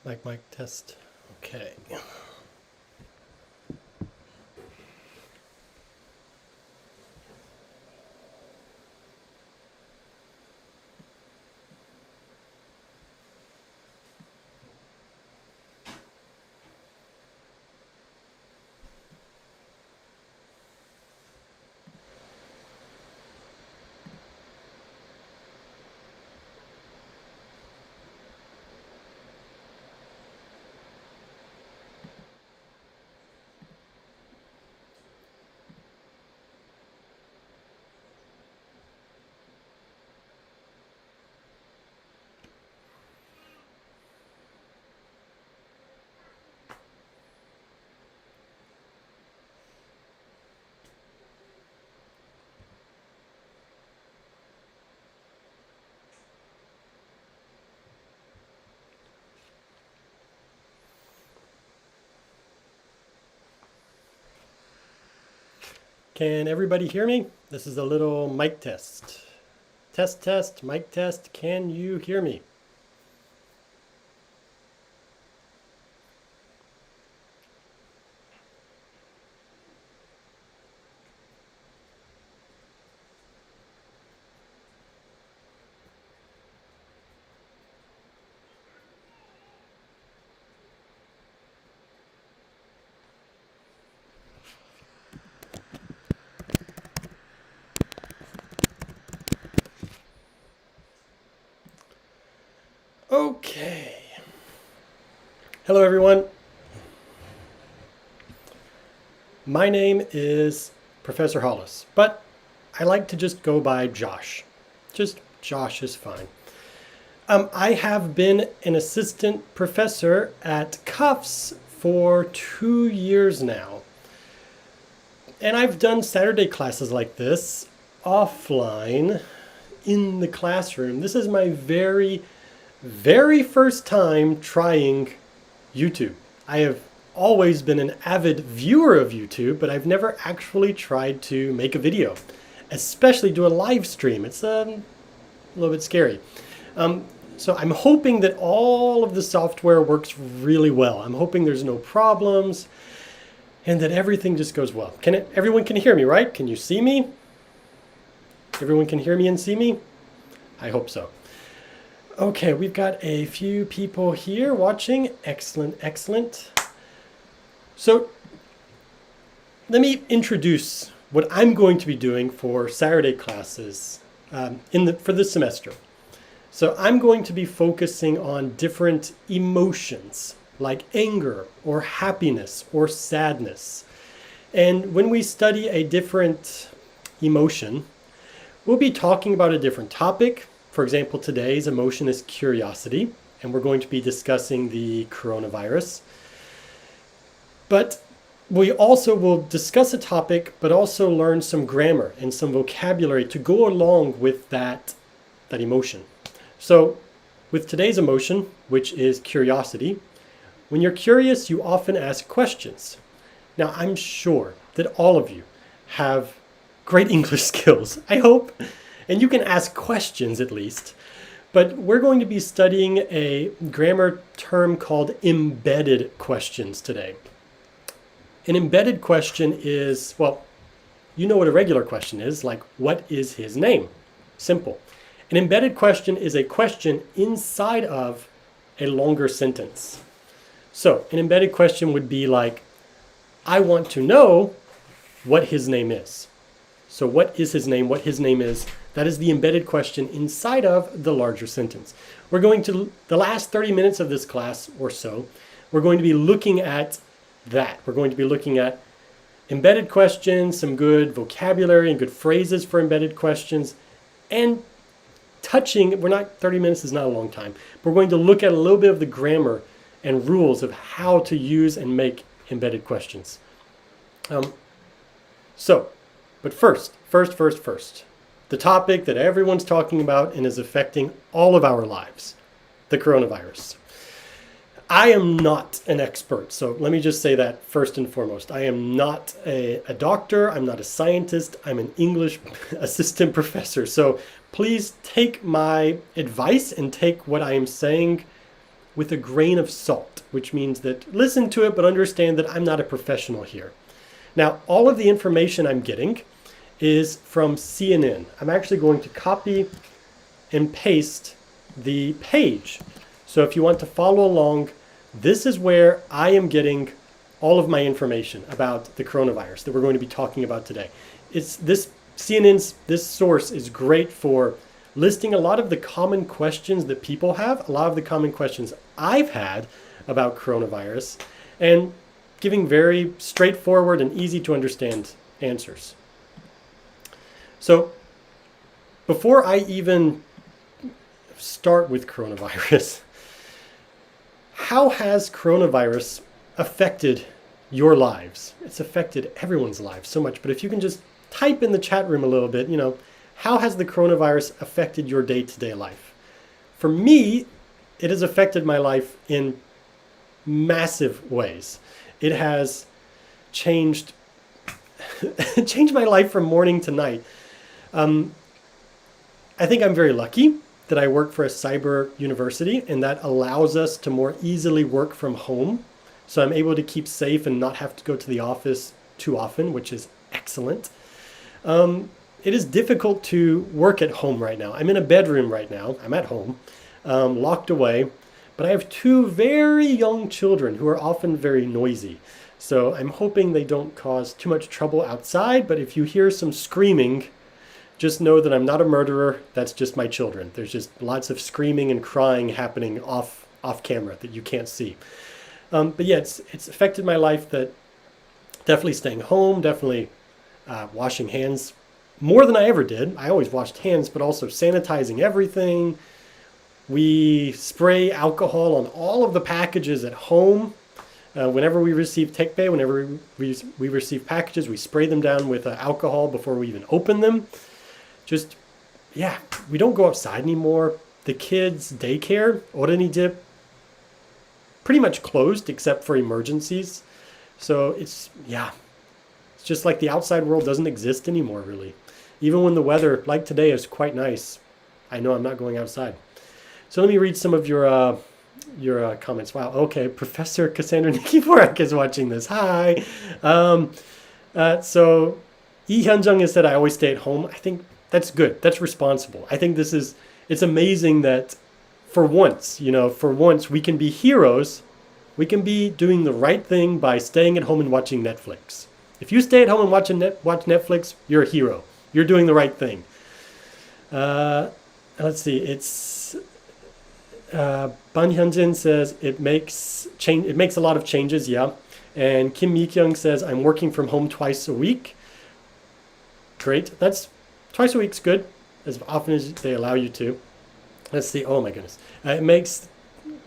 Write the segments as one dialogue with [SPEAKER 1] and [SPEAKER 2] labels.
[SPEAKER 1] Mic test. Okay. Can everybody hear me? This is a little mic test. Test, mic test. Can you hear me? Okay. Hello, everyone. My name is Professor Hollis, but I like to just go by Josh. Just Josh is fine. I have been an assistant professor at Cuffs for 2 years now. And I've done Saturday classes like this offline in the classroom. This is my very first time trying YouTube. I have always been an avid viewer of YouTube, but I've never actually tried to make a video, especially do a live stream. It's a little bit scary. So I'm hoping that all of the software works really well. I'm hoping there's no problems and that everything just goes well. Everyone can hear me, right? Can you see me? Everyone can hear me and see me? I hope so. Okay, we've got a few people here watching. Excellent, excellent. So let me introduce what I'm going to be doing for Saturday classes for this semester. So I'm going to be focusing on different emotions like anger or happiness or sadness. And when we study a different emotion, we'll be talking about a different topic. For example, today's emotion is curiosity, and we're going to be discussing the coronavirus. But we also will discuss a topic, but also learn some grammar and some vocabulary to go along with that emotion. So with today's emotion, which is curiosity, when you're curious, you often ask questions. Now, I'm sure that all of you have great English skills, I hope. And you can ask questions at least, but we're going to be studying a grammar term called embedded questions today. An embedded question is, well, you know what a regular question is, like what is his name? Simple. An embedded question is a question inside of a longer sentence. So an embedded question would be like, I want to know what his name is. So what is his name, what his name is, that is the embedded question inside of the larger sentence. We're going to, the last 30 minutes of this class or so, we're going to be looking at that. We're going to be looking at embedded questions, some good vocabulary and good phrases for embedded questions, and touching, 30 minutes is not a long time, but we're going to look at a little bit of the grammar and rules of how to use and make embedded questions. But first, the topic that everyone's talking about and is affecting all of our lives, the coronavirus. I am not an expert, so let me just say that first and foremost. I am not a doctor, I'm not a scientist, I'm an English assistant professor. So please take my advice and take what I am saying with a grain of salt, which means that listen to it, but understand that I'm not a professional here. Now, all of the information I'm getting is from CNN. I'm actually going to copy and paste the page. So if you want to follow along, this is where I am getting all of my information about the coronavirus that we're going to be talking about today. This source is great for listing a lot of the common questions that people have, a lot of the common questions I've had about coronavirus, and giving very straightforward and easy to understand answers. So before I even start with coronavirus, how has coronavirus affected your lives? It's affected everyone's lives so much, but if you can just type in the chat room a little bit, how has the coronavirus affected your day-to-day life? For me, it has affected my life in massive ways. It has changed my life from morning to night. I think I'm very lucky that I work for a cyber university, and that allows us to more easily work from home. So I'm able to keep safe and not have to go to the office too often, which is excellent. It is difficult to work at home right now. I'm in a bedroom right now. I'm at home, locked away. But I have two very young children who are often very noisy. So I'm hoping they don't cause too much trouble outside. But if you hear some screaming, just know that I'm not a murderer. That's just my children. There's just lots of screaming and crying happening off camera that you can't see. But yeah, it's affected my life. That definitely staying home, definitely washing hands more than I ever did. I always washed hands, but also sanitizing everything. We spray alcohol on all of the packages at home. Whenever we receive 택배, whenever we receive packages, we spray them down with alcohol before we even open them. We don't go outside anymore. The kids' daycare, 어린이집, pretty much closed except for emergencies. So it's just like the outside world doesn't exist anymore, really. Even when the weather, like today, is quite nice, I know I'm not going outside. So let me read some of your comments. Wow, okay, Professor Cassandra Nikiforek is watching this. Hi. So Lee Hyunjung has said, I always stay at home. I think that's good. That's responsible. I think it's amazing that for once we can be heroes. We can be doing the right thing by staying at home and watching Netflix. If you stay at home and watch Netflix, you're a hero. You're doing the right thing. Let's see. It's Ban Hyunjin says it makes a lot of changes. Yeah. And Kim Mi-kyung says I'm working from home twice a week. Great. That's twice a week's good, as often as they allow you to. Let's see. Oh my goodness.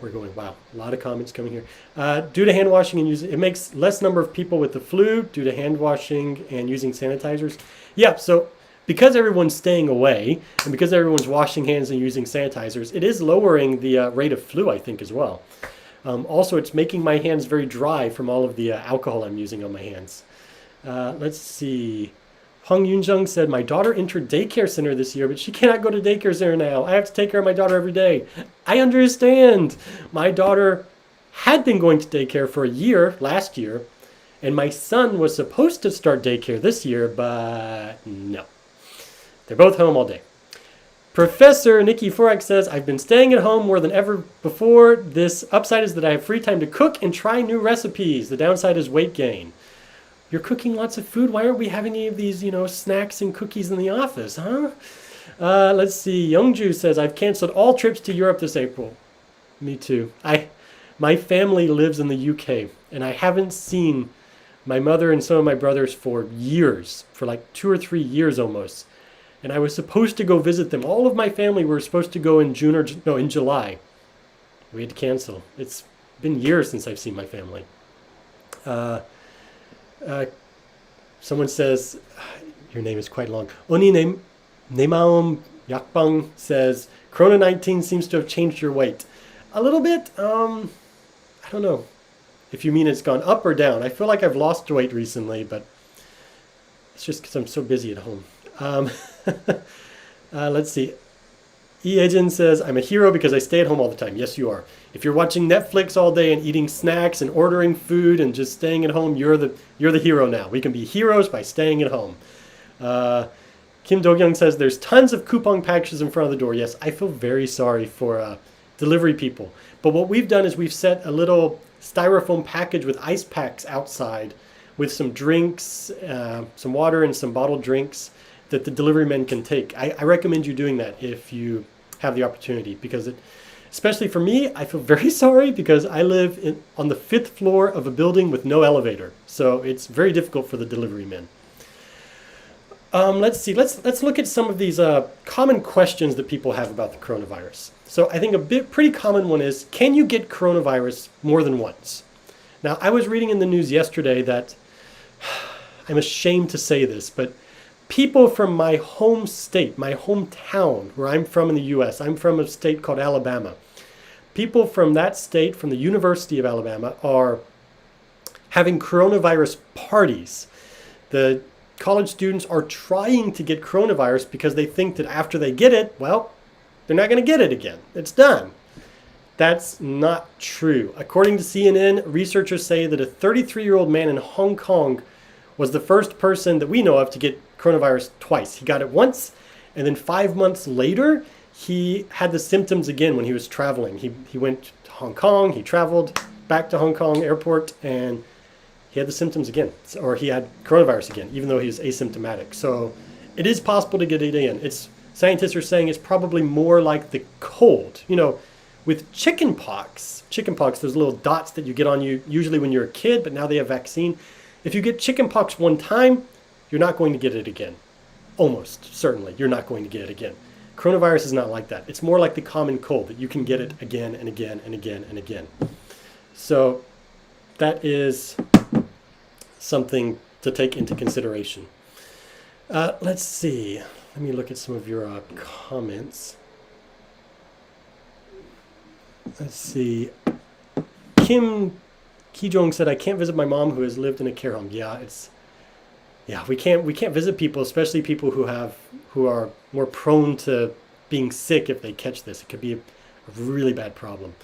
[SPEAKER 1] We're going, wow, a lot of comments coming here. Due to hand washing and using, it makes less number of people with the flu due to hand washing and using sanitizers. Yeah, so because everyone's staying away and because everyone's washing hands and using sanitizers, it is lowering the rate of flu, I think, as well. Also, it's making my hands very dry from all of the alcohol I'm using on my hands. Let's see. Hong Yunjung said, my daughter entered daycare center this year, but she cannot go to daycare center now. I have to take care of my daughter every day. I understand. My daughter had been going to daycare for a year last year, and my son was supposed to start daycare this year, but no. They're both home all day. Professor Nikki Forek says, I've been staying at home more than ever before. This upside is that I have free time to cook and try new recipes. The downside is weight gain. You're cooking lots of food. Why aren't we having any of these, snacks and cookies in the office, huh? Let's see. Youngju says, I've canceled all trips to Europe this April. Me too. My family lives in the UK, and I haven't seen my mother and some of my brothers for years, for like 2 or 3 years almost. And I was supposed to go visit them. All of my family were supposed to go in July. We had to cancel. It's been years since I've seen my family. Someone says, your name is quite long. Oni Nemaum Yakbang says, Corona-19 seems to have changed your weight. A little bit. I don't know if you mean it's gone up or down. I feel like I've lost weight recently, but it's just because I'm so busy at home. Let's see. Ejin says, I'm a hero because I stay at home all the time. Yes, you are. If you're watching Netflix all day and eating snacks and ordering food and just staying at home, you're the hero now. We can be heroes by staying at home. Kim Do-kyung says, there's tons of coupon packages in front of the door. Yes, I feel very sorry for delivery people. But what we've done is we've set a little styrofoam package with ice packs outside with some drinks, some water and some bottled drinks that the delivery men can take. I recommend you doing that if you have the opportunity, because especially for me, I feel very sorry because I live on the 5th floor of a building with no elevator. So it's very difficult for the delivery men. Let's see. Let's look at some of these common questions that people have about the coronavirus. So I think a pretty common one is, can you get coronavirus more than once? Now, I was reading in the news yesterday that, I'm ashamed to say this, but people from my home state, my hometown, where I'm from in the U.S., I'm from a state called Alabama. People from that state, from the University of Alabama, are having coronavirus parties. The college students are trying to get coronavirus because they think that after they get it, well, they're not going to get it again. It's done. That's not true. According to CNN, researchers say that a 33-year-old man in Hong Kong was the first person that we know of to get coronavirus twice. He got it once, and then 5 months later, he had the symptoms again when he was traveling. He went to Hong Kong, he traveled back to Hong Kong airport, and he had the symptoms again, or he had coronavirus again, even though he was asymptomatic. So it is possible to get it again. Scientists are saying it's probably more like the cold. You know, with chickenpox, those little dots that you get on you usually when you're a kid, but now they have vaccine. If you get chickenpox one time, you're not going to get it again. Almost certainly, you're not going to get it again. Coronavirus is not like that. It's more like the common cold, that you can get it again and again and again and again. So that is something to take into consideration. Let's see. Let me look at some of your comments. Let's see. Kim Ki-jong said, I can't visit my mom who has lived in a care home. We can't visit people, especially people who are more prone to being sick if they catch this. It could be a really bad problem.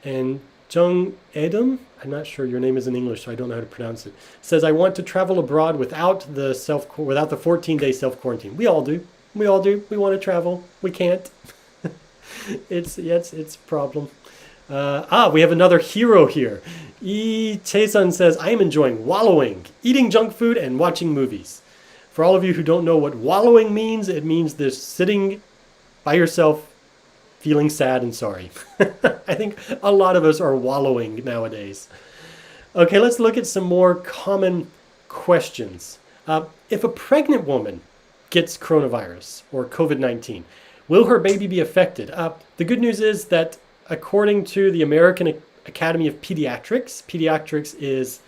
[SPEAKER 1] And Jung Edum, I'm not sure, your name is in English, so I don't know how to pronounce it, says, I want to travel abroad without the 14-day self-quarantine. We all do. We all do. We want to travel. We can't. It's a problem. We have another hero here. Chae-sun says, I am enjoying wallowing, eating junk food, and watching movies. For all of you who don't know what wallowing means, it means this sitting by yourself feeling sad and sorry. I think a lot of us are wallowing nowadays. Okay, let's look at some more common questions. If a pregnant woman gets coronavirus or COVID-19, will her baby be affected? The good news is that according to the American Academy of Pediatrics is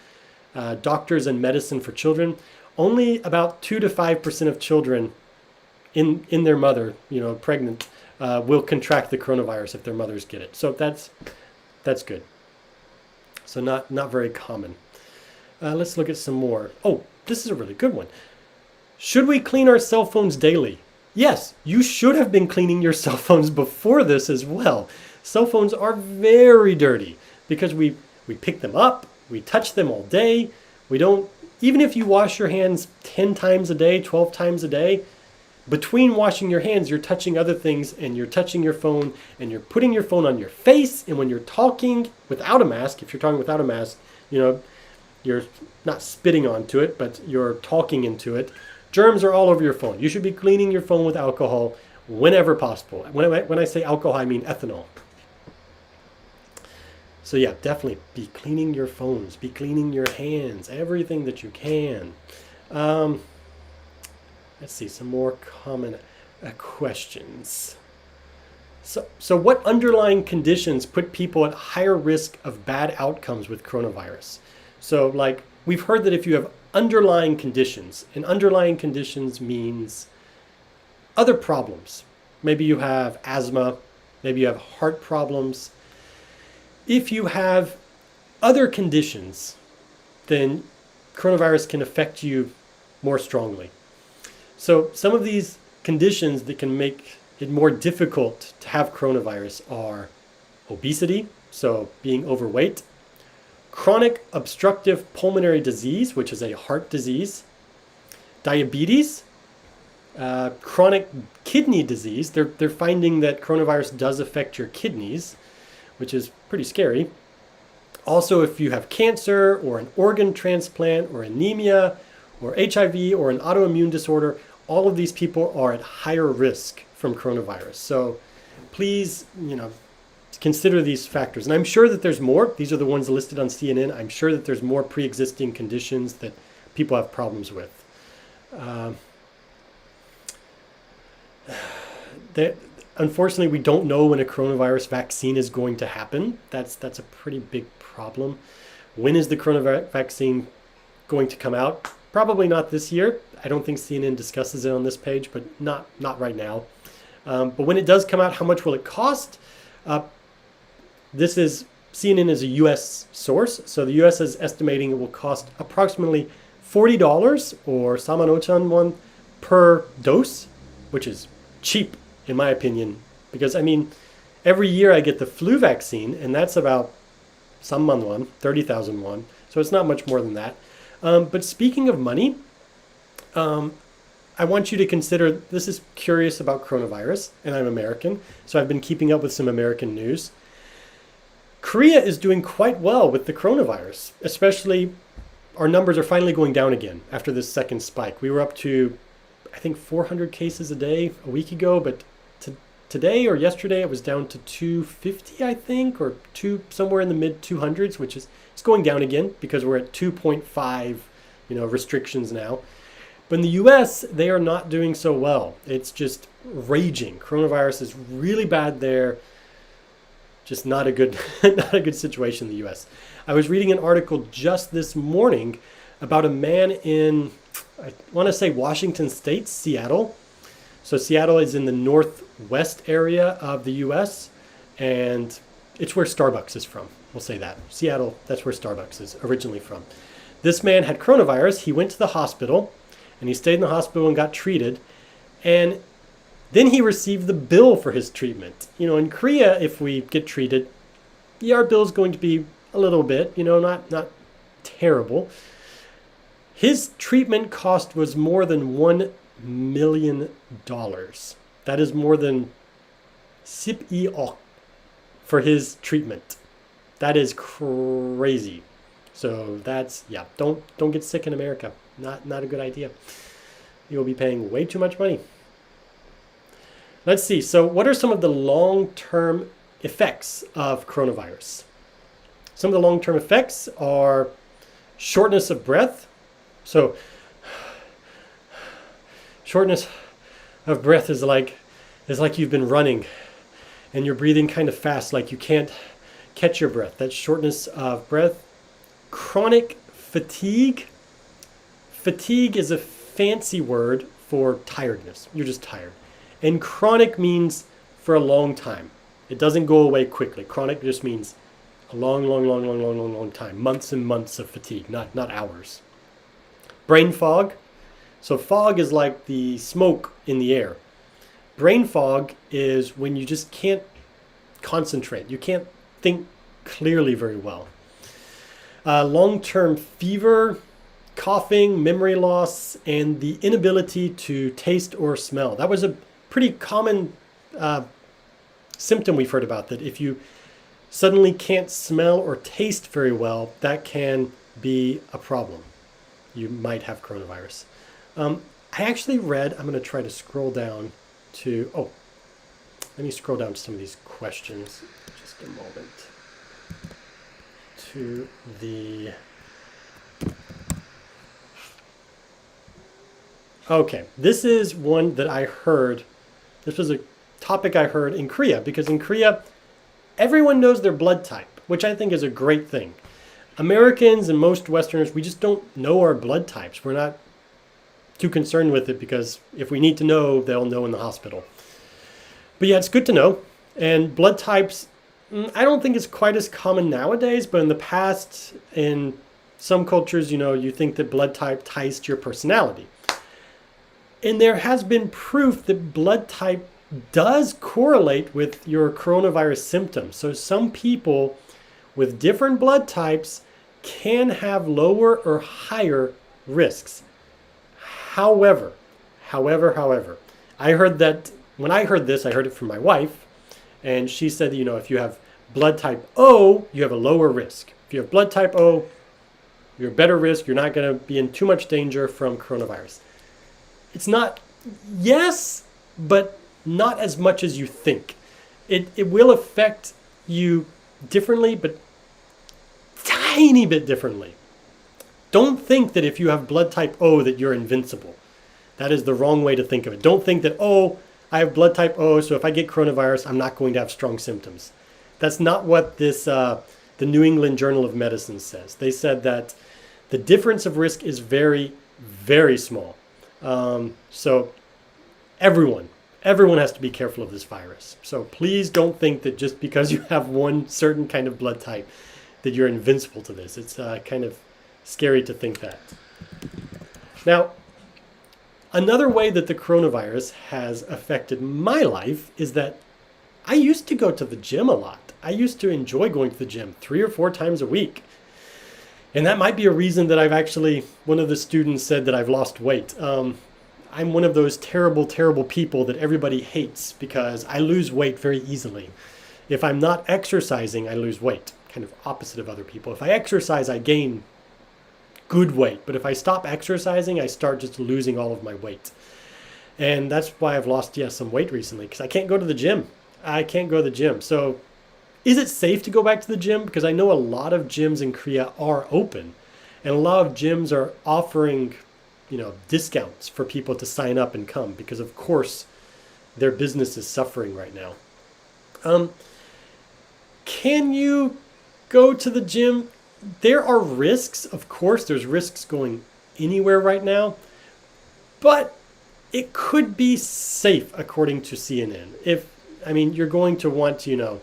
[SPEAKER 1] doctors and medicine for children, only about 2 to 5% of children in their mother, pregnant, will contract the coronavirus if their mothers get it. So that's good. So not very common. Let's look at some more. Oh, this is a really good one. Should we clean our cell phones daily? Yes, you should have been cleaning your cell phones before this as well. Cell phones are very dirty because we pick them up, we touch them all day. Even if you wash your hands 10 times a day, 12 times a day, between washing your hands, you're touching other things, and you're touching your phone, and you're putting your phone on your face. And when you're talking without a mask, if you're talking without a mask, you're not spitting onto it, but you're talking into it. Germs are all over your phone. You should be cleaning your phone with alcohol whenever possible. When I say alcohol, I mean ethanol. So yeah, definitely be cleaning your phones, be cleaning your hands, everything that you can. Let's see, some more common questions. So what underlying conditions put people at higher risk of bad outcomes with coronavirus? So like we've heard that if you have underlying conditions, and underlying conditions means other problems. Maybe you have asthma, maybe you have heart problems. If you have other conditions, then coronavirus can affect you more strongly. So some of these conditions that can make it more difficult to have coronavirus are obesity, so being overweight, chronic obstructive pulmonary disease, which is a heart disease, diabetes, chronic kidney disease. They're finding that coronavirus does affect your kidneys, which is pretty scary. Also, if you have cancer or an organ transplant or anemia or HIV or an autoimmune disorder, all of these people are at higher risk from coronavirus. So please, consider these factors. And I'm sure that there's more. These are the ones listed on CNN. I'm sure that there's more pre-existing conditions that people have problems with. Unfortunately, we don't know when a coronavirus vaccine is going to happen. That's a pretty big problem. When is the coronavirus vaccine going to come out? Probably not this year. I don't think CNN discusses it on this page, but not right now. But when it does come out, how much will it cost? CNN is a U.S. source, so the U.S. is estimating it will cost approximately $40 or 4,500 won per dose, which is cheap in my opinion, because every year I get the flu vaccine, and that's about 3,000 won, 30,000 won, so it's not much more than that. But speaking of money, I want you to consider, this is curious about coronavirus, and I'm American, so I've been keeping up with some American news. Korea is doing quite well with the coronavirus, especially our numbers are finally going down again after this second spike. We were up to, I think, 400 cases a day a week ago, but today or yesterday it was down to 250, I think, or somewhere in the mid 200s, which is it's going down again because we're at 2.5, restrictions now. But in the U.S., they are not doing so well. It's just raging. Coronavirus is really bad there. Just not a good situation in the U.S. I was reading an article just this morning about a man in, I want to say Washington State, Seattle. So Seattle is in the northwest area of the U.S., and it's where Starbucks is from. We'll say that. Seattle, that's where Starbucks is originally from. This man had coronavirus. He went to the hospital, and he stayed in the hospital and got treated. And then he received the bill for his treatment. In Korea, if we get treated, our bill is going to be a little bit, not terrible. His treatment cost was more than $1 million. That is more than 12억 for his treatment. That is crazy. So that's, don't get sick in America. Not a good idea. You'll be paying way too much money. Let's see. So what are some of the long-term effects of coronavirus? Some of the long-term effects are shortness of breath. So shortness of breath is like you've been running and you're breathing kind of fast, like you can't catch your breath. That's shortness of breath. Chronic fatigue. Fatigue is a fancy word for tiredness. You're just tired. And chronic means for a long time. It doesn't go away quickly. Chronic just means a long time. Months and months of fatigue, not hours. Brain fog. So fog is like the smoke in the air. Brain fog is when you just can't concentrate. You can't think clearly very well. Long-term fever, coughing, memory loss, and the inability to taste or smell. That was a pretty common symptom we've heard about, that if you suddenly can't smell or taste very well, that can be a problem. You might have coronavirus. I actually read, I'm going to try to scroll down to, let me scroll down to some of these questions. Just a moment. To the, okay, this is one that I heard. This was a topic I heard in Korea, because in Korea, everyone knows their blood type, which I think is a great thing. Americans and most Westerners, we just don't know our blood types. We're not too concerned with it because if we need to know, they'll know in the hospital. But yeah, it's good to know. And blood types, I don't think it's quite as common nowadays, but in the past, in some cultures, you think that blood type ties to your personality. And there has been proof that blood type does correlate with your coronavirus symptoms. So some people with different blood types can have lower or higher risks. However, I heard that when I heard this, I heard it from my wife, and she said, if you have blood type O, you have a lower risk. If you have blood type O, you're a better risk. You're not going to be in too much danger from coronavirus. It's not, yes, but not as much as you think. It will affect you differently, but tiny bit differently. Don't think that if you have blood type O that you're invincible. That is the wrong way to think of it. Don't think that, I have blood type O, so if I get coronavirus, I'm not going to have strong symptoms. That's not what the New England Journal of Medicine says. They said that the difference of risk is very, very small. So everyone has to be careful of this virus. So please don't think that just because you have one certain kind of blood type that you're invincible to this. It's kind of scary to think that. Now, another way that the coronavirus has affected my life is that I used to go to the gym a lot. I used to enjoy going to the gym 3 or 4 times a week. And that might be a reason that one of the students said that I've lost weight. I'm one of those terrible, terrible people that everybody hates because I lose weight very easily. If I'm not exercising, I lose weight, kind of opposite of other people. If I exercise, I gain good weight. But if I stop exercising, I start just losing all of my weight. And that's why I've lost, some weight recently, because I can't go to the gym. I can't go to the gym. So is it safe to go back to the gym? Because I know a lot of gyms in Korea are open, and a lot of gyms are offering, discounts for people to sign up and come because, of course, their business is suffering right now. Can you go to the gym? There are risks. Of course, there's risks going anywhere right now, but it could be safe according to CNN. You're going to want to,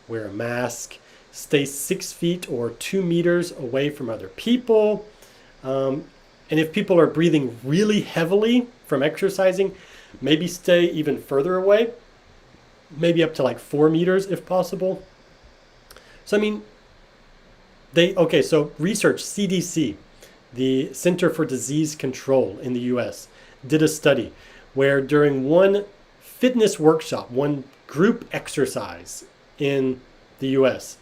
[SPEAKER 1] wear a mask, stay 6 feet or 2 meters away from other people. And if people are breathing really heavily from exercising, maybe stay even further away, maybe up to like 4 meters if possible. So, so research, CDC, the Center for Disease Control in the US, did a study where during one fitness workshop, one group exercise in the US,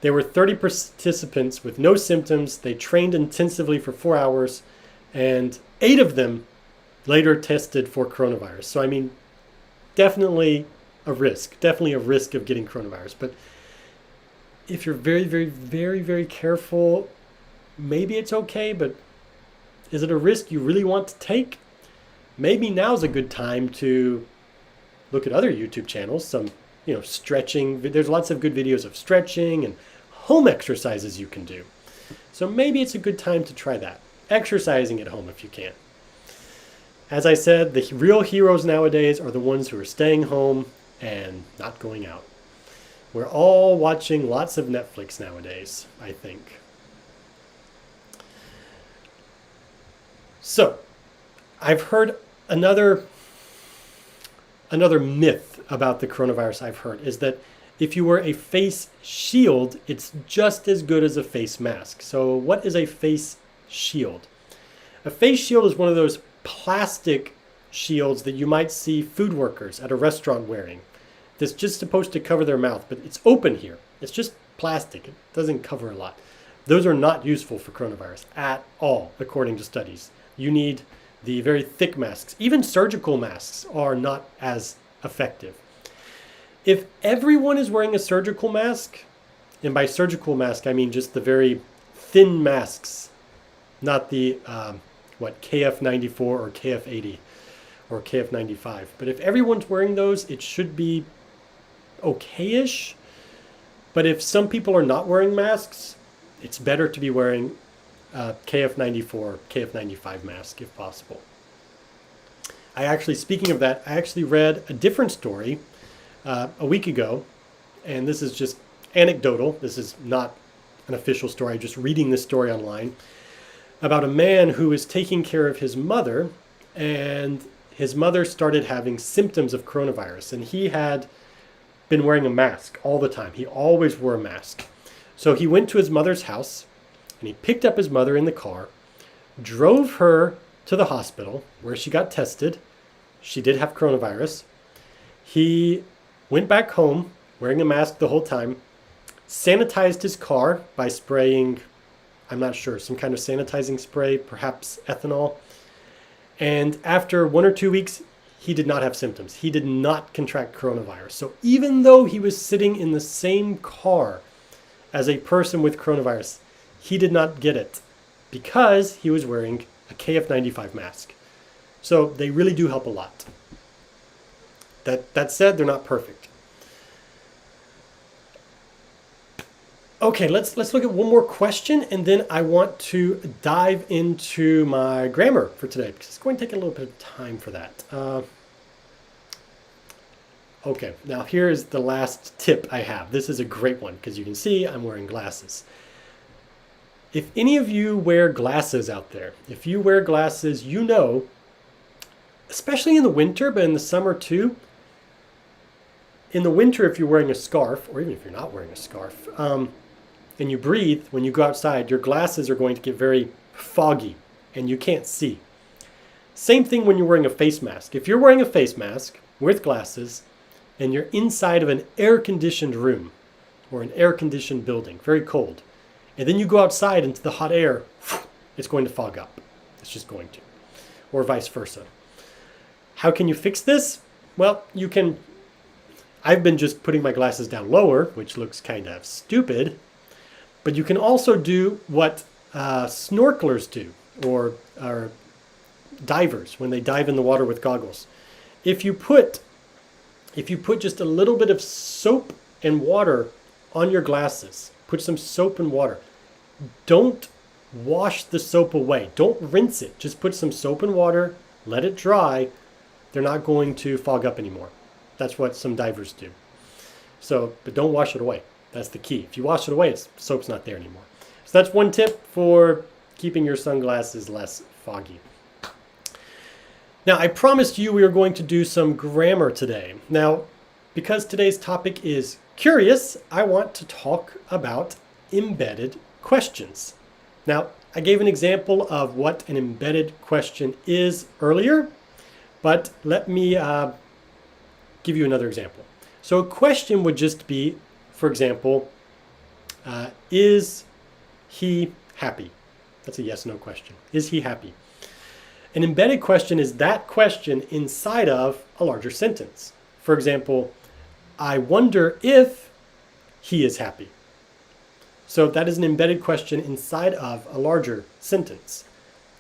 [SPEAKER 1] there were 30 participants with no symptoms. They trained intensively for 4 hours, and 8 of them later tested for coronavirus. So, definitely a risk of getting coronavirus. But if you're very, very, very, very careful, maybe it's okay, but is it a risk you really want to take? Maybe now's a good time to look at other YouTube channels, some, stretching. There's lots of good videos of stretching and home exercises you can do. So maybe it's a good time to try that. Exercising at home if you can. As I said, the real heroes nowadays are the ones who are staying home and not going out. We're all watching lots of Netflix nowadays, I think. So, I've heard another myth about the coronavirus I've heard is that if you wear a face shield, it's just as good as a face mask. So what is a face shield? A face shield is one of those plastic shields that you might see food workers at a restaurant wearing. That's just supposed to cover their mouth, but it's open here. It's just plastic. It doesn't cover a lot. Those are not useful for coronavirus at all, according to studies. You need the very thick masks. Even surgical masks are not as effective. If everyone is wearing a surgical mask, and by surgical mask I mean just the very thin masks, not the KF94 or KF80 or KF95. But if everyone's wearing those, it should be okay-ish. But if some people are not wearing masks, it's better to be wearing KF94, KF95 mask if possible. Speaking of that, I actually read a different story a week ago, and this is just anecdotal. This is not an official story. I'm just reading this story online about a man who is taking care of his mother, and his mother started having symptoms of coronavirus, and he had been wearing a mask all the time. He always wore a mask. So he went to his mother's house, and he picked up his mother in the car, drove her to the hospital where she got tested. She did have coronavirus. He went back home wearing a mask the whole time, sanitized his car by spraying, I'm not sure, some kind of sanitizing spray, perhaps ethanol. And after 1 or 2 weeks, he did not have symptoms. He did not contract coronavirus. So even though he was sitting in the same car as a person with coronavirus, he did not get it because he was wearing a KF95 mask. So they really do help a lot. That said, they're not perfect. Okay, let's look at one more question, and then I want to dive into my grammar for today because it's going to take a little bit of time for that. Okay, now here's the last tip I have. This is a great one because you can see I'm wearing glasses. If any of you wear glasses out there, if you wear glasses, you know, especially in the winter, but in the summer too, in the winter, if you're wearing a scarf, or even if you're not wearing a scarf, and you breathe, when you go outside, your glasses are going to get very foggy and you can't see. Same thing when you're wearing a face mask. If you're wearing a face mask with glasses and you're inside of an air-conditioned room or an air-conditioned building, very cold, and then you go outside into the hot air, it's going to fog up. It's just going to. Or vice versa. How can you fix this? Well, you can. I've been just putting my glasses down lower, which looks kind of stupid, but you can also do what snorkelers do, or divers when they dive in the water with goggles. If you put just a little bit of soap and water on your glasses, put some soap and water. Don't wash the soap away. Don't rinse it. Just put some soap and water, let it dry. They're not going to fog up anymore. That's what some divers do. So, but don't wash it away. That's the key. If you wash it away, soap's not there anymore. So that's one tip for keeping your sunglasses less foggy. Now, I promised you we were going to do some grammar today. Now, because today's topic is curious, I want to talk about embedded questions. Now, I gave an example of what an embedded question is earlier, but let me give you another example. So a question would just be, for example, is he happy? That's a yes/no question. Is he happy? An embedded question is that question inside of a larger sentence. For example, I wonder if he is happy. So that is an embedded question inside of a larger sentence.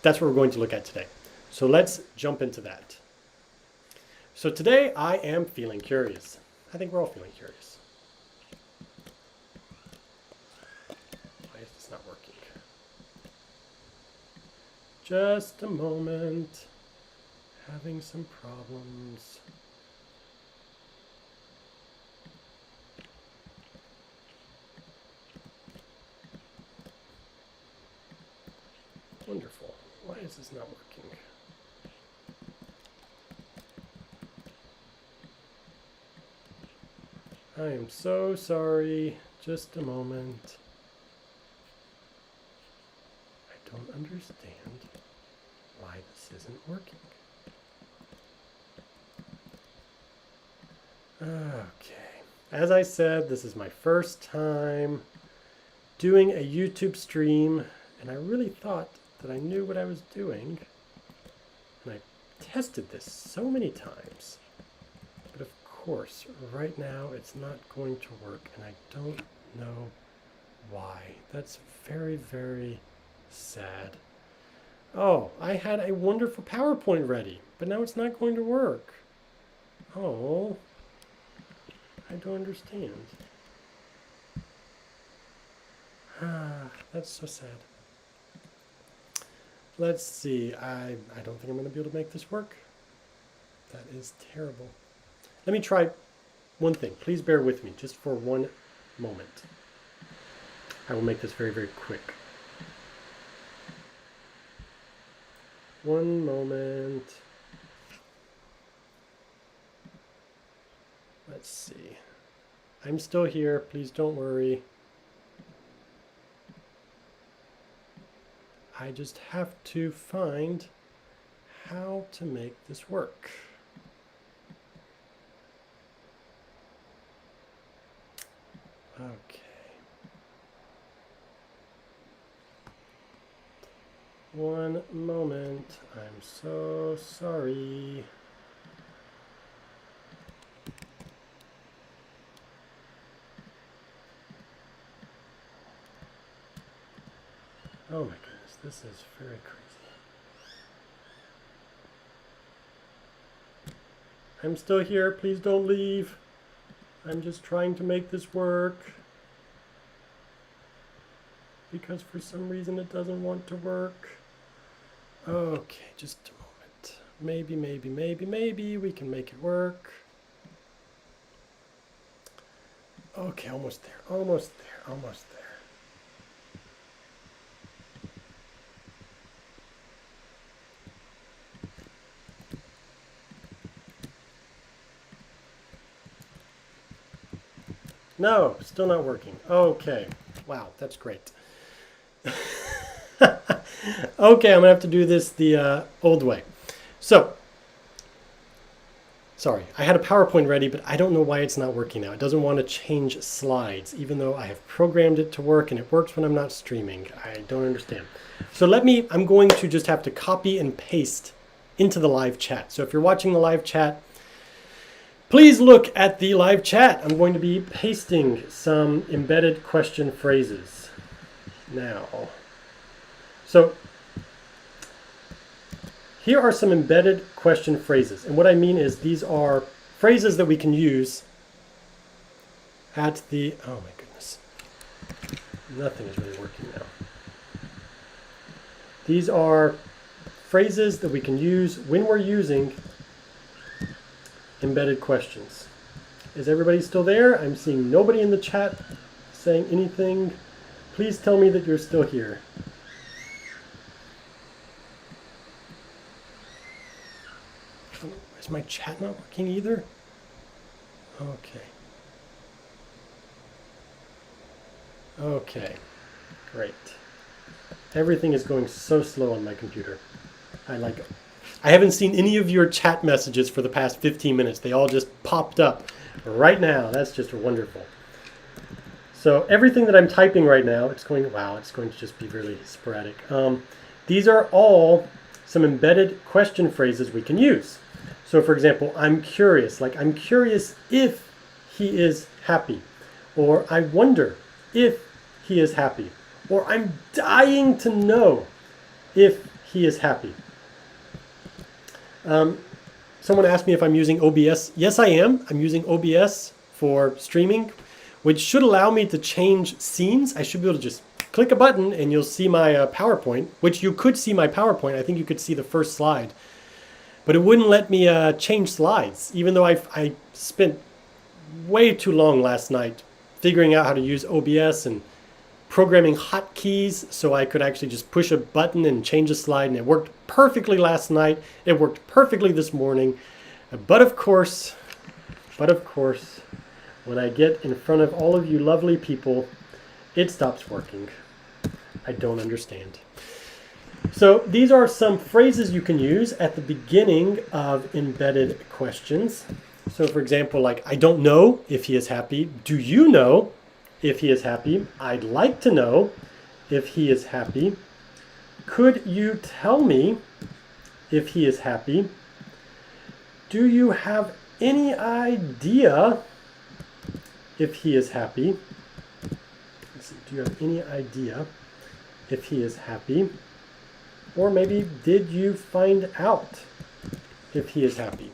[SPEAKER 1] That's what we're going to look at today. So let's jump into that. So today I am feeling curious. I think we're all feeling curious. Why is this not working? Just a moment. Having some problems. Wonderful. Why is this not working? I am so sorry. Just a moment. I don't understand why this isn't working. Okay. As I said, this is my first time doing a YouTube stream, and I really thought that I knew what I was doing. And I tested this so many times. But of course, right now it's not going to work, and I don't know why. That's very, very sad. Oh, I had a wonderful PowerPoint ready, but now it's not going to work. Oh, I don't understand. Ah, that's so sad. Let's see. I don't think I'm going to be able to make this work. That is terrible. Let me try one thing. Please bear with me just for one moment. I will make this very, very quick. One moment. Let's see. I'm still here. Please don't worry. I just have to find how to make this work. Okay. One moment. I'm so sorry. Oh my goodness, this is very crazy. I'm still here. Please don't leave. I'm just trying to make this work. Because for some reason it doesn't want to work. Okay, just a moment. Maybe we can make it work. Okay, almost there. No, still not working. Okay. Wow, that's great. Okay, I'm going to have to do this the old way. So, sorry, I had a PowerPoint ready, but I don't know why it's not working now. It doesn't want to change slides, even though I have programmed it to work, and it works when I'm not streaming. I don't understand. So I'm going to just have to copy and paste into the live chat. So if you're watching the live chat, please look at the live chat. I'm going to be pasting some embedded question phrases now. So here are some embedded question phrases. And what I mean is these are phrases that we can use at the, oh my goodness, nothing is really working now. These are phrases that we can use when we're using embedded questions. Is everybody still there? I'm seeing nobody in the chat saying anything. Please tell me that you're still here. Is my chat not working either? Okay. Okay, great. Everything is going so slow on my computer. I haven't seen any of your chat messages for the past 15 minutes. They all just popped up right now. That's just wonderful. So everything that I'm typing right now, it's going to just be really sporadic. These are all some embedded question phrases we can use. So for example, I'm curious, like I'm curious if he is happy, or I wonder if he is happy, or I'm dying to know if he is happy. Someone asked me if I'm using OBS. Yes, I am. I'm using OBS for streaming, which should allow me to change scenes. I should be able to just click a button and you'll see my PowerPoint, which you could see my PowerPoint. I think you could see the first slide. But it wouldn't let me change slides, even though I spent way too long last night figuring out how to use OBS and programming hotkeys so I could actually just push a button and change a slide, and it worked perfectly last night. It worked perfectly this morning. But of course, when I get in front of all of you lovely people, it stops working. I don't understand. So these are some phrases you can use at the beginning of embedded questions. So for example, like, I don't know if he is happy. Do you know if he is happy? I'd like to know if he is happy. Could you tell me if he is happy? Do you have any idea if he is happy? Let's see, do you have any idea if he is happy? Or maybe, did you find out if he is happy?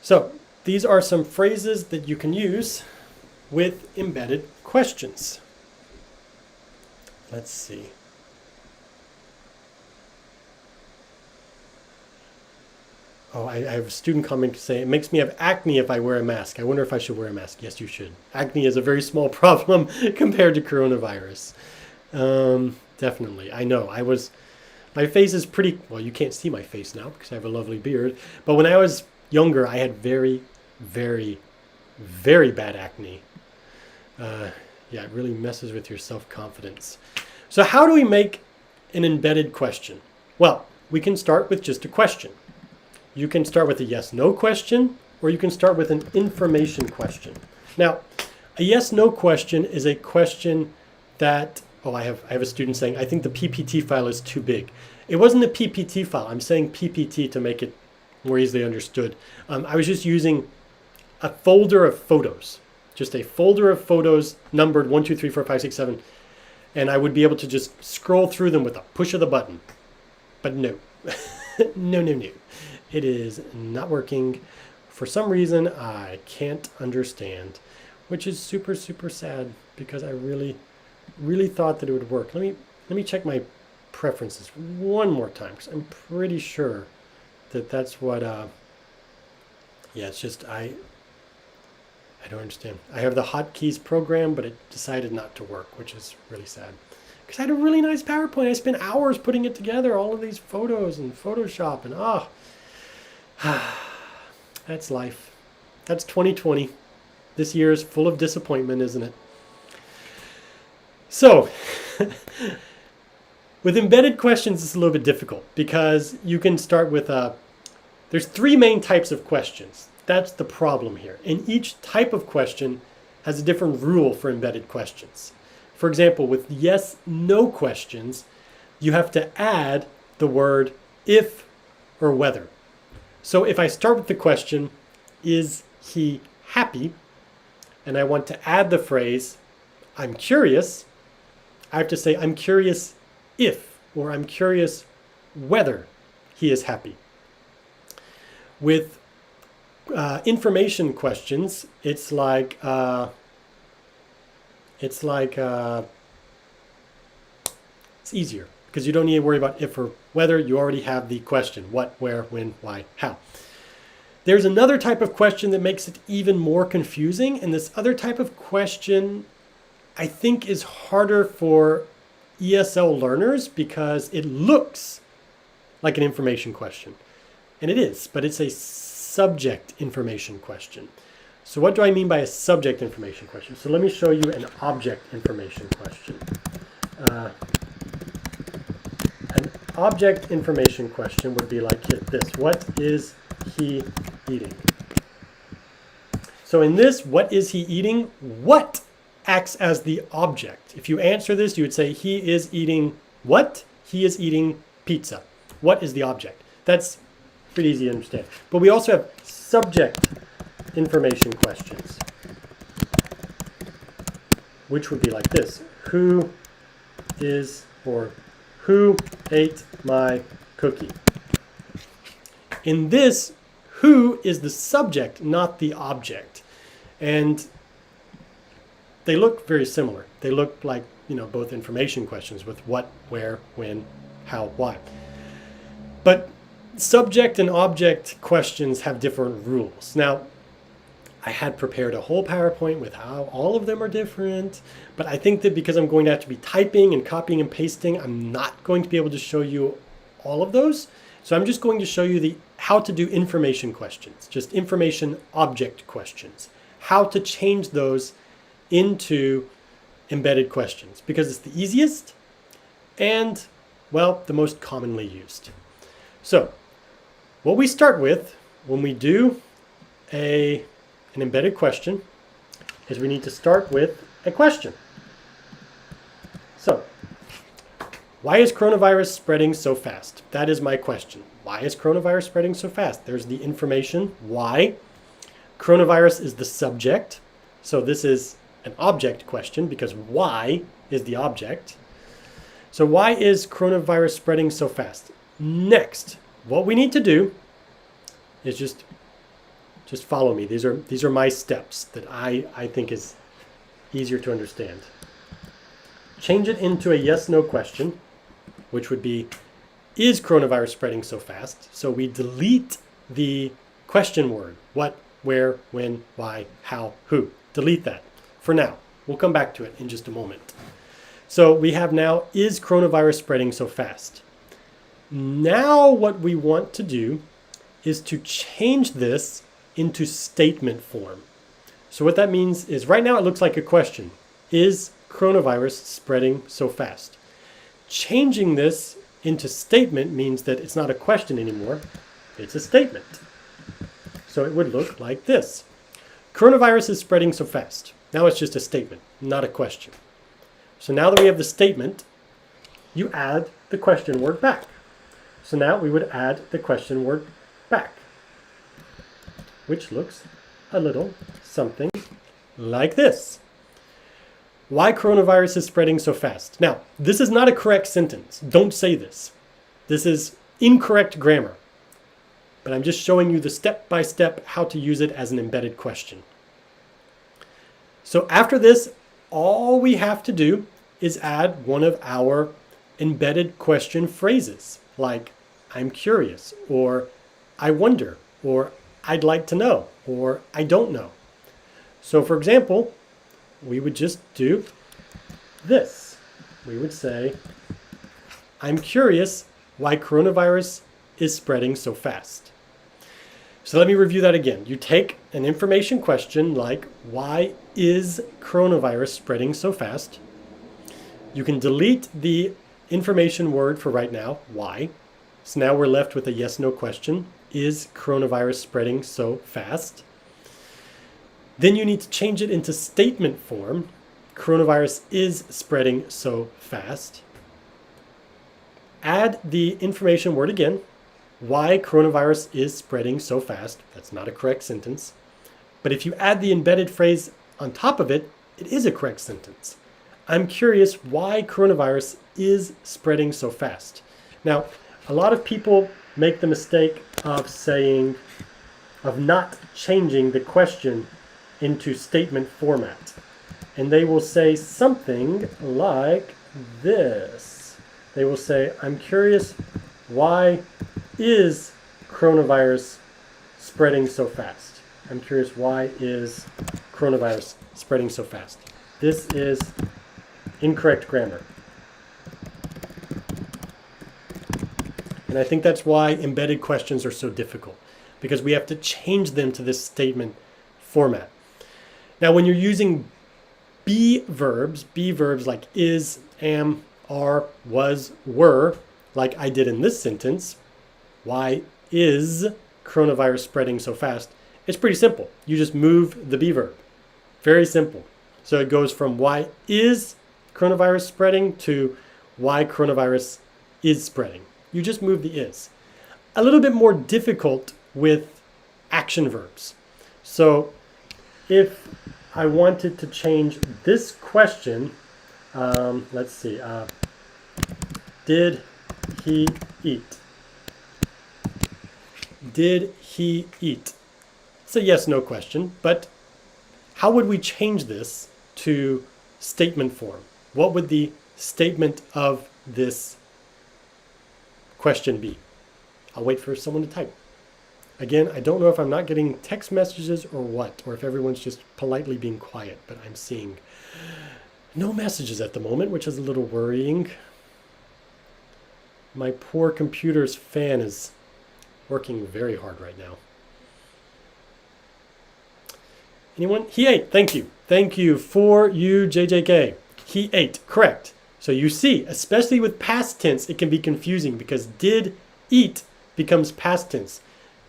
[SPEAKER 1] So these are some phrases that you can use with embedded questions. Let's see. Oh, I have a student comment saying, it makes me have acne if I wear a mask. I wonder if I should wear a mask. Yes, you should. Acne is a very small problem compared to coronavirus. Definitely. I know. My face is pretty, well, you can't see my face now because I have a lovely beard. But when I was younger, I had very, very, very bad acne. Yeah, it really messes with your self-confidence. So how do we make an embedded question? Well, we can start with just a question. You can start with a yes-no question, or you can start with an information question. Now, a yes-no question is a question that, I have a student saying, I think the PPT file is too big. It wasn't a PPT file. I'm saying PPT to make it more easily understood. I was just using a folder of photos, just a folder of photos numbered 1, 2, 3, 4, 5, 6, 7, and I would be able to just scroll through them with a push of the button. But no, no. It is not working. For some reason, I can't understand, which is super, super sad because I really, really thought that it would work. Let me check my preferences one more time because I'm pretty sure that that's what, yeah, it's just, I don't understand. I have the hotkeys program, but it decided not to work, which is really sad. Because I had a really nice PowerPoint. I spent hours putting it together, all of these photos and Photoshop, and that's life. That's 2020. This year is full of disappointment, isn't it? So, with embedded questions, it's a little bit difficult because you can start with there's 3 main types of questions. That's the problem here. And each type of question has a different rule for embedded questions. For example, with yes-no questions, you have to add the word if or whether. So if I start with the question, is he happy? And I want to add the phrase, I'm curious, I have to say, I'm curious if, or I'm curious whether he is happy. With information questions, it's easier because you don't need to worry about if or whether. You already have the question, what, where, when, why, how. There's another type of question that makes it even more confusing, and this other type of question I think is harder for ESL learners because it looks like an information question. And it is, but it's a subject information question. So what do I mean by a subject information question? So let me show you an object information question. An object information question would be like this. What is he eating? So in this, what is he eating? What acts as the object? If you answer this, you would say he is eating what? He is eating pizza. What is the object? That's pretty easy to understand. But we also have subject information questions, which would be like this. Who is, or who ate my cookie? In this, who is the subject, not the object. And they look very similar. They look like, both information questions with what, where, when, how, why. But subject and object questions have different rules. Now, I had prepared a whole PowerPoint with how all of them are different, but I think that because I'm going to have to be typing and copying and pasting, I'm not going to be able to show you all of those. So I'm just going to show you how to do information questions, just information object questions, how to change those into embedded questions, because it's the easiest and, well, the most commonly used. So what we start with when we do an embedded question is we need to start with a question. So, why is coronavirus spreading so fast? That is my question. Why is coronavirus spreading so fast? There's the information, why. Coronavirus is the subject. So this is an object question because why is the object. So why is coronavirus spreading so fast? Next, what we need to do is just follow me. These are my steps that I think is easier to understand. Change it into a yes-no question, which would be, is coronavirus spreading so fast? So we delete the question word, what, where, when, why, how, who. Delete that for now. We'll come back to it in just a moment. So we have now, is coronavirus spreading so fast? Now what we want to do is to change this into statement form. So what that means is right now it looks like a question. Is coronavirus spreading so fast? Changing this into statement means that it's not a question anymore, it's a statement. So it would look like this. Coronavirus is spreading so fast. Now it's just a statement, not a question. So now that we have the statement, you add the question word back. So now we would add the question word back, which looks a little something like this. Why coronavirus is spreading so fast? Now, this is not a correct sentence. Don't say this. This is incorrect grammar. But I'm just showing you the step-by-step how to use it as an embedded question. So after this, all we have to do is add one of our embedded question phrases, like I'm curious, or I wonder, or I'd like to know, or I don't know. So for example, we would just do this. We would say, I'm curious why coronavirus is spreading so fast. So let me review that again. You take an information question like, why is coronavirus spreading so fast? You can delete the information word for right now, why. So now we're left with a yes/no question. Is coronavirus spreading so fast? Then you need to change it into statement form. Coronavirus is spreading so fast. Add the information word again. Why coronavirus is spreading so fast. That's not a correct sentence. But if you add the embedded phrase on top of it, it is a correct sentence. I'm curious why coronavirus is spreading so fast. Now, a lot of people make the mistake of not changing the question into statement format. And they will say something like this. They will say, I'm curious, why is coronavirus spreading so fast? I'm curious, why is coronavirus spreading so fast? This is incorrect grammar. And I think that's why embedded questions are so difficult, because we have to change them to this statement format. Now, when you're using be verbs like is, am, are, was, were, like I did in this sentence, why is coronavirus spreading so fast? It's pretty simple. You just move the be verb. Very simple. So it goes from why is coronavirus spreading to why coronavirus is spreading. You just move the is. A little bit more difficult with action verbs. So if I wanted to change this question, let's see, did he eat? Did he eat? It's a yes/no question, but how would we change this to statement form? What would the statement of this question be? I'll wait for someone to type. Again, I don't know if I'm not getting text messages or what, or if everyone's just politely being quiet, but I'm seeing no messages at the moment, which is a little worrying. My poor computer's fan is working very hard right now. Anyone? He ate. Thank you. Thank you for you, JJK. He ate. Correct. So you see, especially with past tense, it can be confusing because did eat becomes past tense.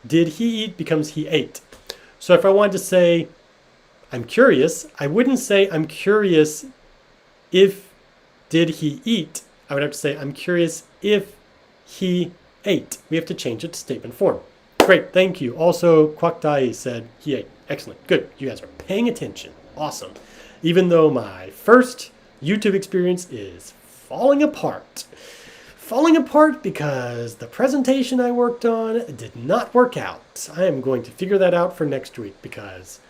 [SPEAKER 1] Did he eat becomes he ate. So if I wanted to say, I'm curious, I wouldn't say I'm curious if did he eat. I would have to say I'm curious if he ate. We have to change it to statement form. Great, thank you. Also, Kwaktai said he ate. Excellent, good. You guys are paying attention. Awesome. Even though my first YouTube experience is falling apart. Falling apart because the presentation I worked on did not work out. I am going to figure that out for next week because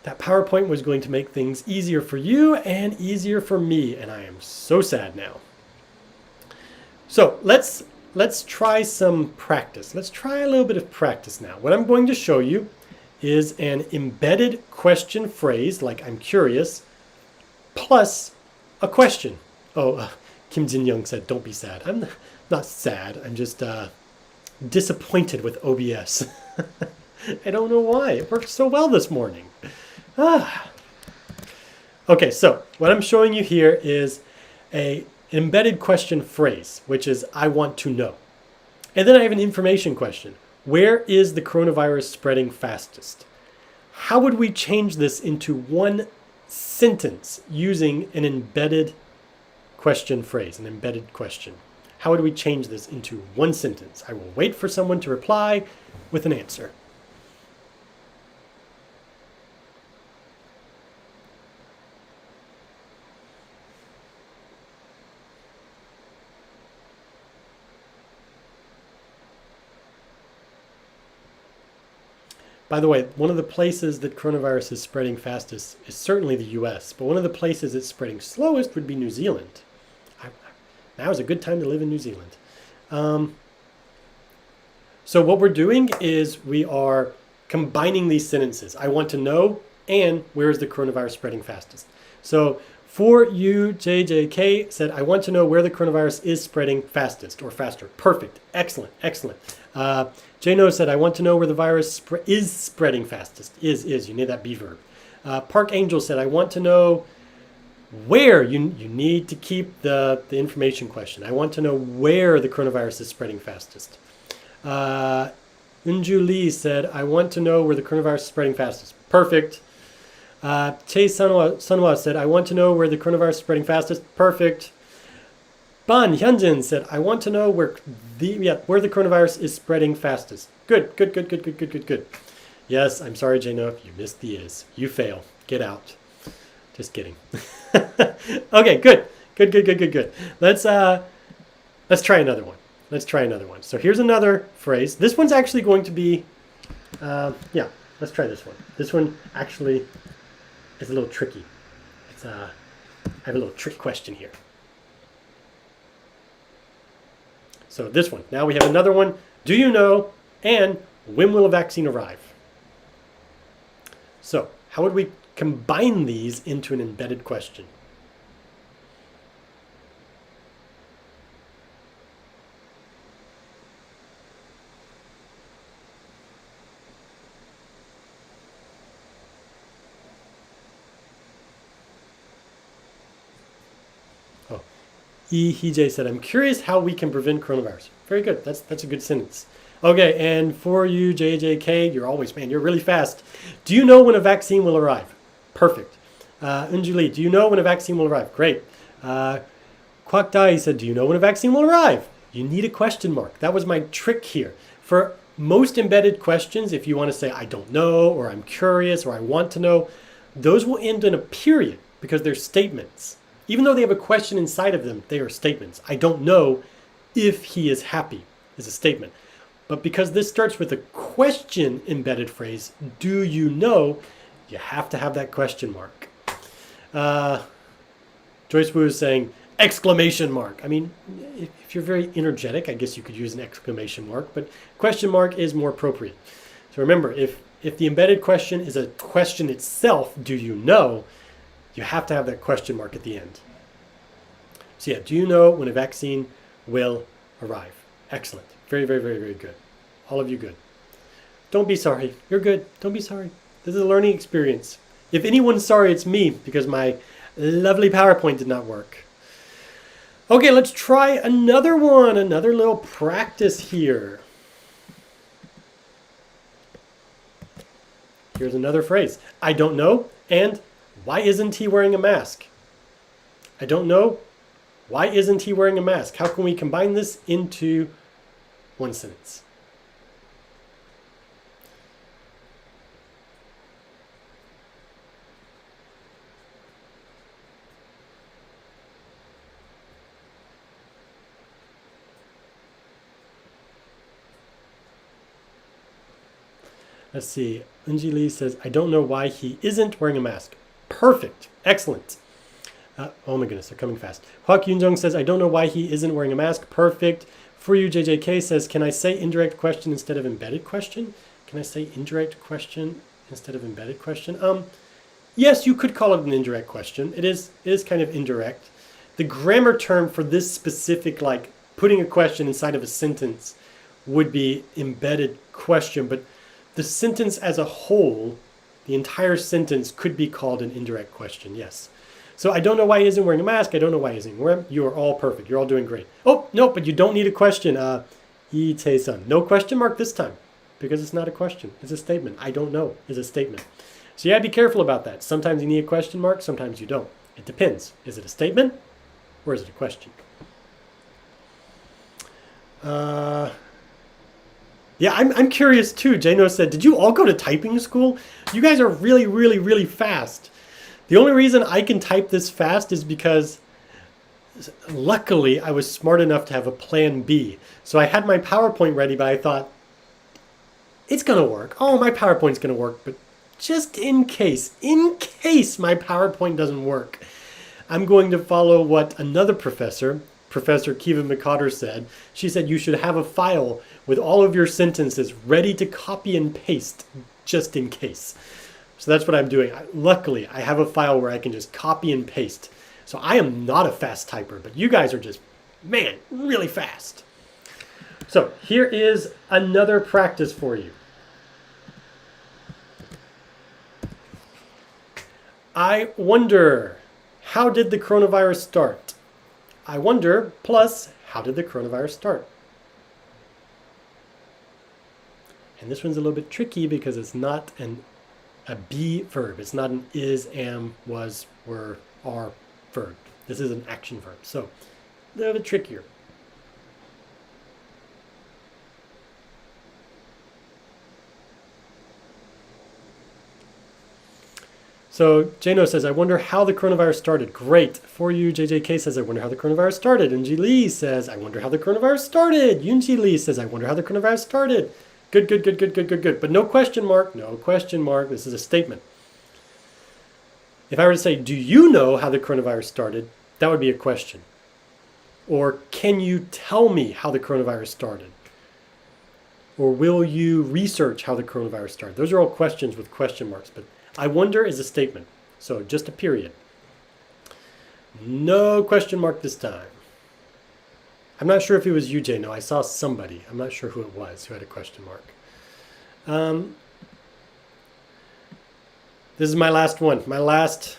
[SPEAKER 1] that PowerPoint was going to make things easier for you and easier for me, and I am so sad now. So let's try some practice. Let's try a little bit of practice now. What I'm going to show you is an embedded question phrase, like I'm curious, plus a question. Oh, Kim Jin Young said, don't be sad. I'm not sad. I'm just disappointed with OBS. I don't know why. It worked so well this morning. Okay, so what I'm showing you here is an embedded question phrase, which is I want to know. And then I have an information question. Where is the coronavirus spreading fastest? How would we change this into one sentence using an embedded question phrase, an embedded question? How would we change this into one sentence? I will wait for someone to reply with an answer. By the way, one of the places that coronavirus is spreading fastest is certainly the US, but one of the places it's spreading slowest would be New Zealand. Now is a good time to live in New Zealand. So what we're doing is we are combining these sentences. I want to know, and where is the coronavirus spreading fastest? So for you, JJK said, I want to know where the coronavirus is spreading fastest or faster. Perfect. Excellent. Excellent. Jano said, I want to know where the virus is spreading fastest. Is. You need that be verb. Park Angel said, I want to know where. You need to keep the information question. I want to know where the coronavirus is spreading fastest. Unju Lee said, I want to know where the coronavirus is spreading fastest. Perfect. Che Sunwa said, I want to know where the coronavirus is spreading fastest. Perfect. Ban Hyunjin said, I want to know where the coronavirus is spreading fastest. Good. Yes, I'm sorry, Jano, you missed the is. You fail. Get out. Just kidding. Okay, good. Let's try another one. So here's another phrase. This one's actually going to be, let's try this one. This one actually is a little tricky. I have a little trick question here. So this one. Now we have another one. Do you know, and when will a vaccine arrive? So how would we combine these into an embedded question? Hej said, I'm curious how we can prevent coronavirus. Very good. That's a good sentence. Okay, and for you, JJK, you're really fast. Do you know when a vaccine will arrive? Perfect. Unjuli, do you know when a vaccine will arrive? Great. Kwak Dai said, do you know when a vaccine will arrive? You need a question mark. That was my trick here. For most embedded questions, if you want to say, I don't know, or I'm curious, or I want to know, those will end in a period because they're statements. Even though they have a question inside of them, they are statements. I don't know if he is happy is a statement. But because this starts with a question embedded phrase, do you know, you have to have that question mark. Joyce Wu is saying, exclamation mark. I mean, if you're very energetic, I guess you could use an exclamation mark, but question mark is more appropriate. So remember, if the embedded question is a question itself, do you know, you have to have that question mark at the end. So yeah, do you know when a vaccine will arrive? Excellent. Very good. All of you good. Don't be sorry. You're good. Don't be sorry. This is a learning experience. If anyone's sorry, it's me because my lovely PowerPoint did not work. Okay, let's try another one. Another little practice here. Here's another phrase. I don't know, and why isn't he wearing a mask? I don't know. Why isn't he wearing a mask? How can we combine this into one sentence? Let's see. Unji Lee says, I don't know why he isn't wearing a mask. Perfect. Excellent. Oh my goodness, they're coming fast. Hwak Yoonjung says, I don't know why he isn't wearing a mask. Perfect. For you, JJK says, can I say indirect question instead of embedded question? Can I say indirect question instead of embedded question? Yes, you could call it an indirect question. It is kind of indirect. The grammar term for this specific putting a question inside of a sentence would be embedded question, but the sentence as a whole, the entire sentence could be called an indirect question, yes. So I don't know why he isn't wearing a mask. I don't know why he isn't wearing. You are all perfect. You're all doing great. Oh, no, but you don't need a question. Ite-san. No question mark this time because it's not a question. It's a statement. I don't know is a statement. So you gotta be careful about that. Sometimes you need a question mark. Sometimes you don't. It depends. Is it a statement or is it a question? Yeah, I'm curious too. Jano said, did you all go to typing school? You guys are really, really, really fast. The only reason I can type this fast is because luckily I was smart enough to have a plan B. So I had my PowerPoint ready, but I thought, it's going to work. Oh, my PowerPoint's going to work. But just in case my PowerPoint doesn't work, I'm going to follow what another professor, Professor Kiva McCotter said. She said you should have a file with all of your sentences ready to copy and paste just in case. So that's what I'm doing. Luckily, I have a file where I can just copy and paste. So I am not a fast typer, but you guys are just, man, really fast. So here is another practice for you. I wonder, how did the coronavirus start? I wonder, plus, how did the coronavirus start? And this one's a little bit tricky because it's not a be verb. It's not an is, am, was, were, are verb. This is an action verb. So a little bit trickier. So Jano says, I wonder how the coronavirus started. Great. For you, JJK says, I wonder how the coronavirus started. Unji Lee says, I wonder how the coronavirus started. Yunji Lee says, I wonder how the coronavirus started. Good, good, good, good, good, good, good. But no question mark, no question mark. This is a statement. If I were to say, do you know how the coronavirus started? That would be a question. Or can you tell me how the coronavirus started? Or will you research how the coronavirus started? Those are all questions with question marks, but I wonder is a statement. So just a period. No question mark this time. I'm not sure if it was you, Jay. No, I saw somebody. I'm not sure who it was who had a question mark. This is my last one. My last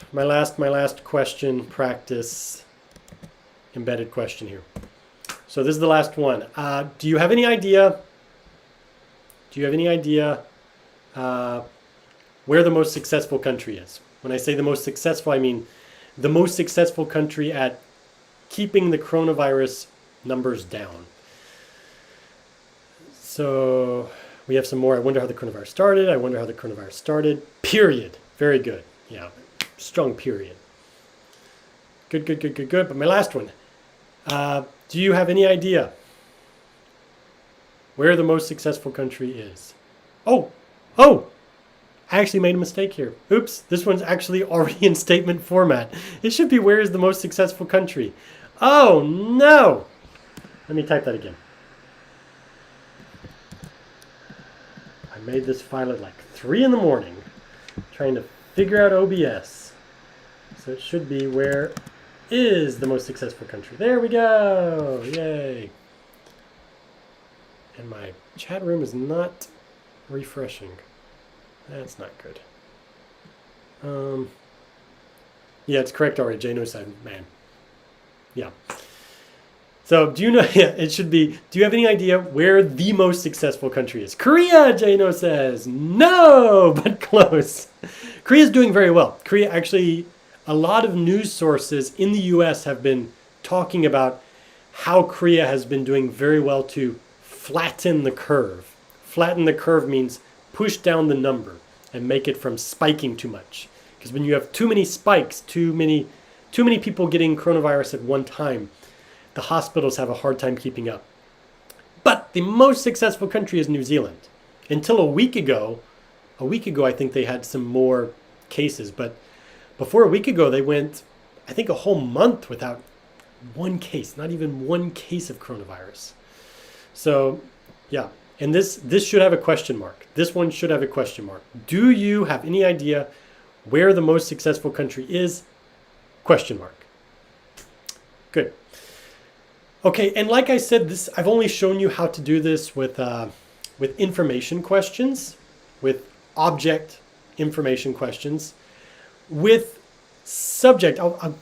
[SPEAKER 1] question practice embedded question here. So this is the last one. Do you have any idea? Do you have any idea where the most successful country is? When I say the most successful, I mean the most successful country at keeping the coronavirus numbers down. So we have some more. I wonder how the coronavirus started. I wonder how the coronavirus started. Period. Very good. Yeah, strong period. Good, good, good, good, good. But my last one. Do you have any idea where the most successful country is? Oh, I actually made a mistake here. Oops, this one's actually already in statement format. It should be where is the most successful country. Oh, no. Let me type that again. I made this file at like 3 in the morning, trying to figure out OBS. So it should be where is the most successful country. There we go. Yay. And my chat room is not refreshing. That's not good. Yeah, it's correct already. Jano said, man. Yeah. So do you know, yeah, it should be, do you have any idea where the most successful country is? Korea, Jano says. No, but close. Korea's doing very well. Korea actually, a lot of news sources in the US have been talking about how Korea has been doing very well to flatten the curve. Flatten the curve means push down the number and make it from spiking too much. Because when you have too many spikes, too many people getting coronavirus at one time, the hospitals have a hard time keeping up. But the most successful country is New Zealand. Until a week ago I think they had some more cases, but before a week ago they went, I think, a whole month without one case, not even one case of coronavirus. So, yeah. And this should have a question mark. This one should have a question mark. Do you have any idea where the most successful country is? Question mark. Good. Okay, and like I said, I've only shown you how to do this with information questions, with object information questions. With subject,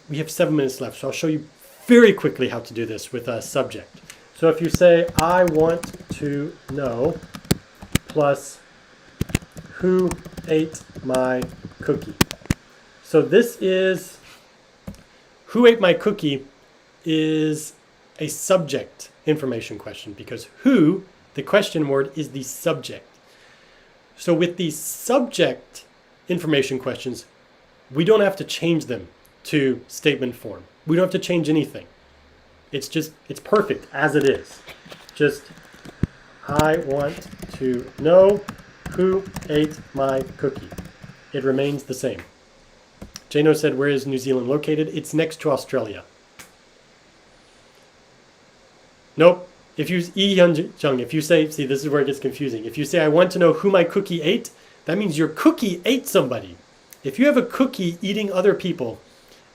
[SPEAKER 1] we have 7 minutes left, so I'll show you very quickly how to do this with a subject. So if you say, I want to know, plus who ate my cookie. So this is, who ate my cookie is a subject information question because who, the question word, is the subject. So with these subject information questions, we don't have to change them to statement form. We don't have to change anything. It's perfect as it is. Just, I want to know who ate my cookie. It remains the same. Jano said, where is New Zealand located? It's next to Australia. Nope. If you if you say, see, this is where it gets confusing. If you say, I want to know who my cookie ate, that means your cookie ate somebody. If you have a cookie eating other people,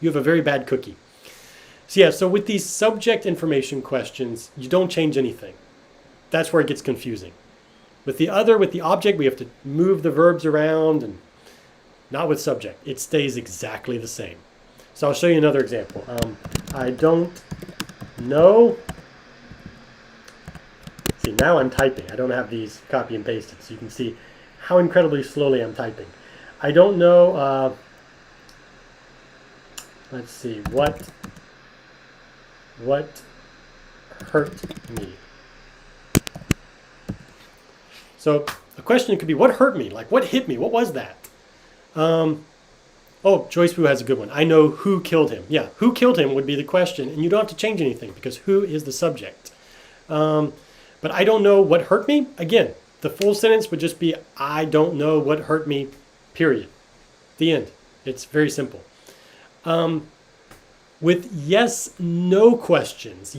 [SPEAKER 1] you have a very bad cookie. So yeah, so with these subject information questions, you don't change anything. That's where it gets confusing. With the object, we have to move the verbs around, and not with subject. It stays exactly the same. So I'll show you another example. I don't know. See, now I'm typing. I don't have these copy and pasted, so you can see how incredibly slowly I'm typing. I don't know, let's see, what hurt me? So the question could be, what hurt me? Like, what hit me? What was that? Oh, Joyce Wu has a good one. I know who killed him. Yeah, who killed him would be the question, and you don't have to change anything because who is the subject. But I don't know what hurt me. Again, the full sentence would just be, I don't know what hurt me, period. The end. It's very simple. With yes, no questions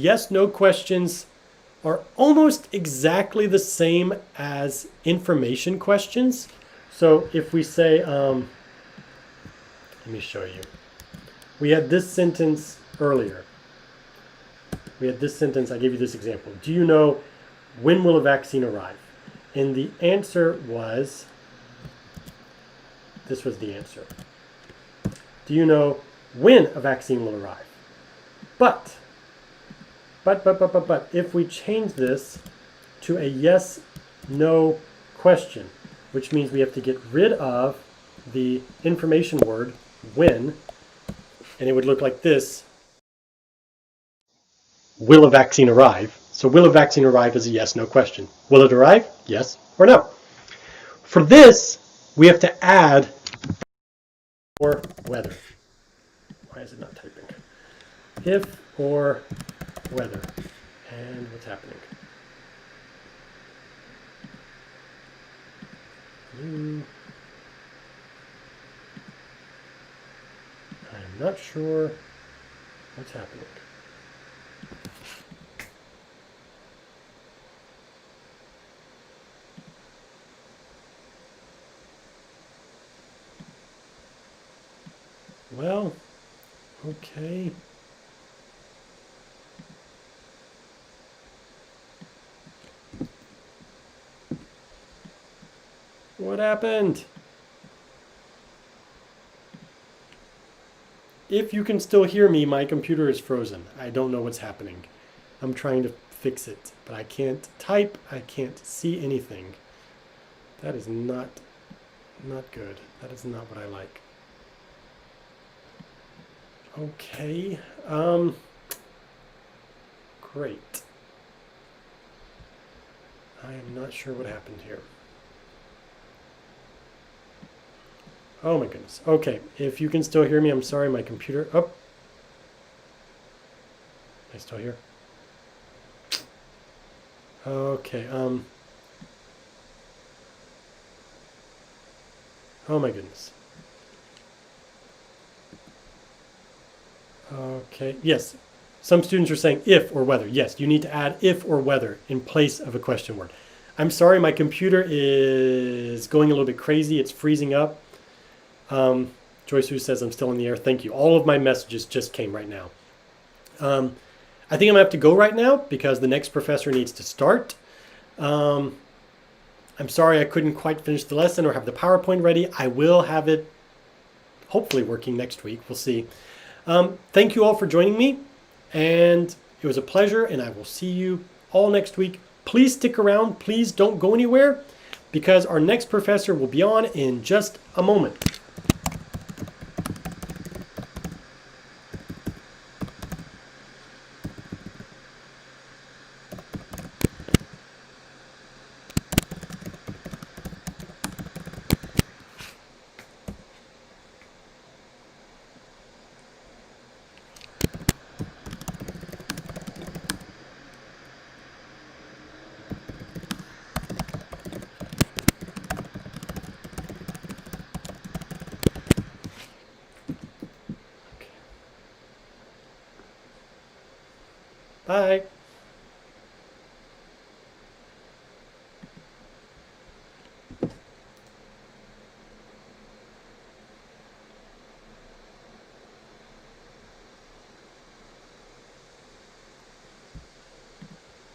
[SPEAKER 1] are almost exactly the same as information questions. So if we say, let me show you. We had this sentence earlier. I gave you this example. Do you know when will a vaccine arrive? And the answer was, this was the answer. Do you know when a vaccine will arrive? But, if we change this to a yes, no question, which means we have to get rid of the information word when, and it would look like this. Will a vaccine arrive? So will a vaccine arrive is a yes, no question. Will it arrive? Yes or no. For this, we have to add or whether. Why is it not typing? If or whether. And what's happening? I'm not sure what's happening. Well, okay. What happened? If you can still hear me, my computer is frozen. I don't know what's happening. I'm trying to fix it, but I can't type. I can't see anything. That is not good. That is not what I like. Okay, great. I am not sure what happened here. Oh my goodness. Okay, if you can still hear me, I'm sorry, my computer, oh. Am I still here? Okay, oh my goodness. Okay, yes. Some students are saying if or whether. Yes, you need to add if or whether in place of a question word. I'm sorry, my computer is going a little bit crazy. It's freezing up. Joyce Wu says I'm still in the air. Thank you. All of my messages just came right now. I think I'm going to have to go right now because the next professor needs to start. I'm sorry I couldn't quite finish the lesson or have the PowerPoint ready. I will have it hopefully working next week. We'll see. Thank you all for joining me, and it was a pleasure, and I will see you all next week. Please stick around. Please don't go anywhere because our next professor will be on in just a moment. Bye.